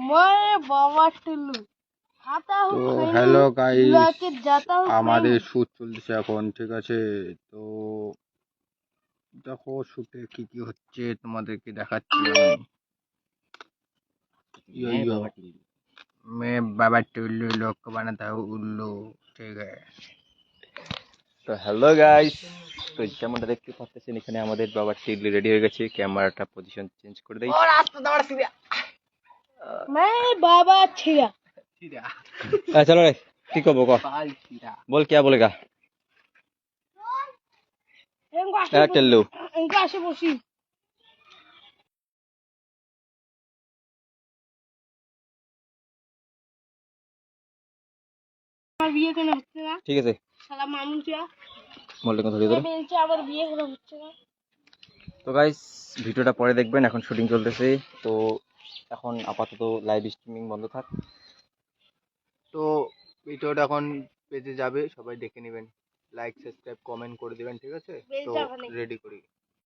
मैं बाबा टिल्लू खाता हूँ তো खैनी হ্যালো গাইস, बुला के जाता हूँ আমাদের खैनी। শুট চলতেছে এখন, ঠিক আছে? তো দেখো শুটে কি কি হচ্ছে তোমাদেরকে দেখাচ্ছি আমি। यो यो मैं बाबा टुल्लू लोग को बनाता हूँ उल्लू, ठीक है? তো হ্যালো গাইস, তো যেমনটা দেখতে পাচ্ছেন এখানে আমাদের বাবার টিডলি রেডি হয়ে গেছে। ক্যামেরাটা পজিশন চেঞ্জ করে দেই। मैं बाबा छिया চলো রে, কি করবো ক, বল क्या बोलेगा? টেল্লু इनका आशे बसी আমার বিয়ে কেন হচ্ছে না? ঠিক আছে, শালা মামুন টিয়া বললে কথা দিয়ে দেবো। বলছে আবার বিয়ে কেন হচ্ছে না? তো গাইস, ভিডিওটা পরে দেখবেন, এখন শুটিং চলতেছে। তো এখন আপাতত লাইভ স্ট্রিমিং বন্ধ থাক। তো ভিডিওটা এখন পেজে যাবে, সবাই দেখে নেবেন, লাইক সাবস্ক্রাইব কমেন্ট করে দিবেন, ঠিক আছে? তো রেডি করি।